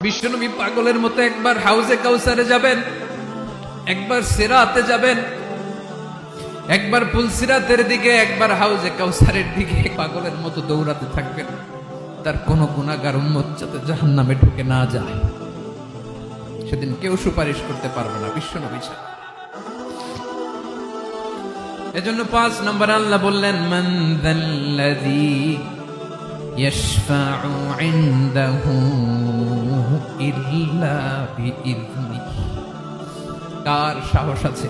বিশ্বনবী পাগলের মতো একবার হাউজে কাউসারে যাবেন, একবার সিরাতে যাবেন, একবার পুলসিরাতের দিকে, একবার হাউজে কাউসারের দিকে পাগলের মতো দৌড়াতে থাকবেন। তার কোন গুনাহগার উম্মত যাতে জাহান্নামে ঢুকে না যায়, সেদিন কেউ সুপারিশ করতে পারবে না বিশ্বনবী ছাড়া। এজন্য 5 নম্বর আল্লাহ বললেন, মান যাল্লাযী ইয়াশফাউ ইনদাহু ইল্লা বিইযনিহি। কার সাহস আছে,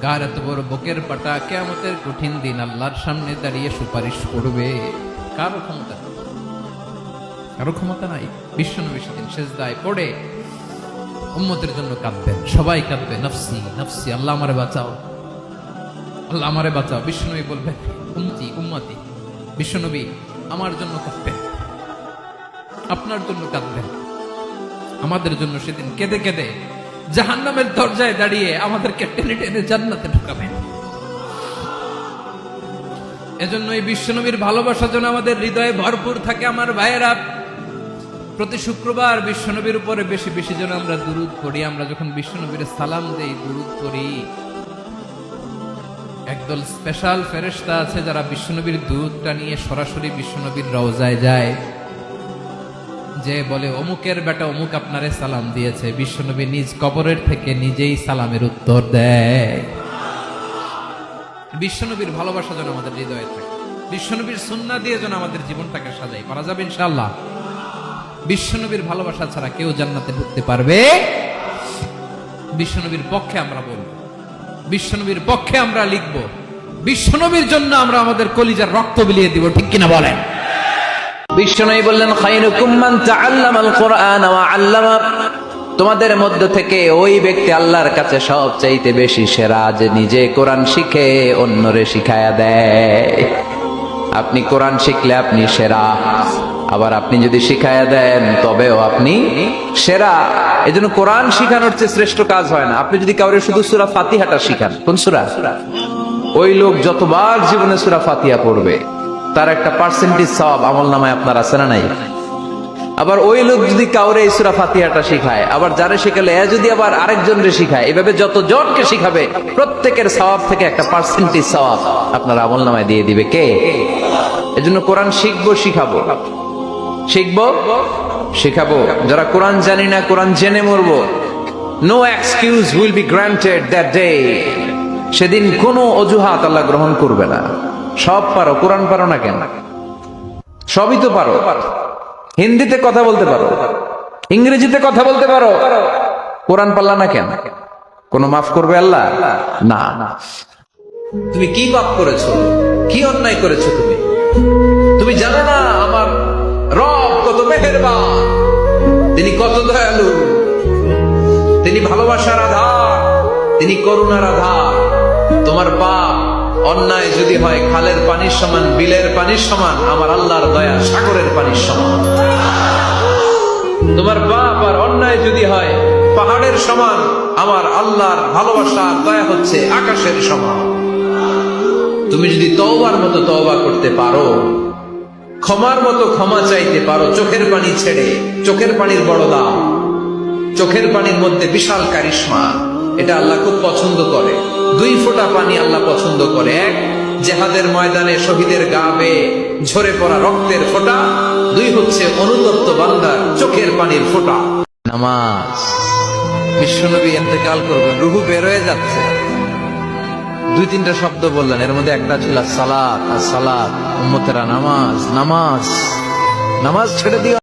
কার এত বড় বুকের পাটা কিয়ামতের কঠিন দিন আল্লাহর সামনে দাঁড়িয়ে সুপারিশ করবে? কারো ক্ষমতা নেই, কারো ক্ষমতা নাই। বিশ্বনবী সেদিন সেজদায় পড়ে উম্মতের জন্য কাঁদবেন, সবাই কাঁদবে, নফসি নফসি, আল্লাহ আমারে বাঁচাও, আল্লাহ আমারে বাঁচাও। বিশ্বনবী বলবেন, উম্মতি উম্মতি। বিশ্বনবী আমার জন্য কাঁদবেন, আপনার জন্য কাঁদবেন, আমাদের জন্য সেদিন কেঁদে কেঁদে জাহান্নামের দরজায় দাঁড়িয়ে আমাদেরকে টেনে টেনে জান্নাতে ঢুকাবেন। এজন্য এই বিশ্বনবীর ভালোবাসা যেন আমাদের হৃদয়ে ভরপুর থাকে। আমার ভাইয়েরা, প্রতি শুক্রবার বিশ্বনবীর উপরে বেশি বেশি যেন আমরা দুরূদ পড়ি। আমরা যখন বিশ্বনবীর সালাম দেই, দুরূদ পড়ি, একদল স্পেশাল ফেরেশতা আছে যারা বিশ্বনবীর দুধটা নিয়ে সরাসরি বিশ্বনবীর রওজায় যায়, যে বলে অমুকের বেটা অমুক আপনারে সালাম দিয়েছে। বিশ্বনবী নিজ কবরের থেকে নিজেই সালামের উত্তর দেয়। বিশ্বনবীর ভালোবাসা যেন আমাদের হৃদয়ে থাকে, বিশ্বনবীর সুন্নাহ দিয়ে যেন আমাদের জীবনটাকে সাজাই, পারা যাবে ইনশাআল্লাহ। বিশ্বনবীর ভালোবাসা ছাড়া কেউ জান্নাতে ঢুকতে পারবে? বিশ্বনবীর পক্ষে আমরা বলবো, বিশ্বনবীর পক্ষে আমরা লিখব, বিশ্বনবীর জন্য আমরা আমাদের কলিজার রক্ত বিলিয়ে দিব, ঠিক কিনা বলেন? বিশ্বনবী বললেন, খায়রুকুম মান তাআল্লামাল কুরআন ওয়া আল্লামা। তোমাদের মধ্য থেকে ওই ব্যক্তি আল্লাহর কাছে সবচাইতে বেশি সেরা, যে নিজে কোরআন শিখে অন্যরে শিখায়া দেয়। আপনি কোরআন শিখলে আপনি সেরা, আবার আপনি যদি শিখায়া দেন তবেও আপনি সেরা। এজন্য কোরআন শিখানোর চেয়ে শ্রেষ্ঠ কাজ হয় না। আপনি যদি কাউরে শুধু সূরা ফাতিহাটা শিখান, কোন সূরা, ওই লোক যতবার জীবনে সূরা ফাতিহা পড়বে তার একটা পার্সেন্টেজ সওয়াব আমলনামায় আপনার আছে না নাই? আবার ওই লোক যদি কাউরে এই সূরা ফাতিহাটা শিখায়, আবার যারে শিখালে এ যদি আবার আরেকজনরে শিখায়, এভাবে যতজনকে শিখাবে প্রত্যেকের সওয়াব থেকে একটা পার্সেন্টেজ সওয়াব আপনার আমলনামায় দিয়ে দিবে কে? এজন্য কোরআন শিখবো, শিখাবো, শিখবো, শিখাবো। যারা কোরআন জানি না, কোরআন জেনে মরবো। No excuse will be granted that day. সেদিন কোনো অজুহাত আল্লাহ গ্রহণ করবে না। সব পারো, কোরআন পারো না কেন? সবই তো পারো। হিন্দিতে কথা বলতে পারো, ইংরেজিতে কথা বলতে পারো, কোরআন পারলা না কেন? কোনো মাফ করবে আল্লাহ? না। তুমি কি পাপ করেছো, কি অন্যায় করেছো? তুমি জানো না আমার রব কত মেহেরবান, তিনি কত দয়ালু, তিনি ভালোবাসার আধার, তিনি করুণার আধার। তোমার পাপ অন্যায় যদি হয় খালের পানির সমান, বিলের পানির সমান, আমার আল্লাহর দয়া সাগরের পানির সমান। তোমার পাপ আর অন্যায় যদি হয় পাহাড়ের সমান, আমার আল্লাহর ভালোবাসা দয়া হচ্ছে আকাশের সমান। তুমি যদি তওবার মতো তওবা করতে পারো, ক্ষমার মতো ক্ষমা চাইতে পারো, চোখের পানি ছেড়ে, চোখের পানির বড় দাম, চোখের পানির মধ্যে বিশাল কারিশমা, এটা আল্লাহ খুব পছন্দ করে। 2 ফোঁটা পানি আল্লাহ পছন্দ করে। এক, জিহাদের ময়দানে শহীদের গা বেয়ে ঝরে পড়া রক্তের ফোঁটা। 2 হচ্ছে অনুতপ্ত বান্দার চোখের পানির ফোঁটা। নামাজ। বিশ্বনবী ইন্তেকাল করবেন, রুহু বের হয়ে যাচ্ছে, 2-3টা শব্দ বললেন, এর মধ্যে একটা ছিল সালাত। আর সালাত, উম্মতেরা নামাজ, নামাজ, নামাজ ছেড়ে দিও।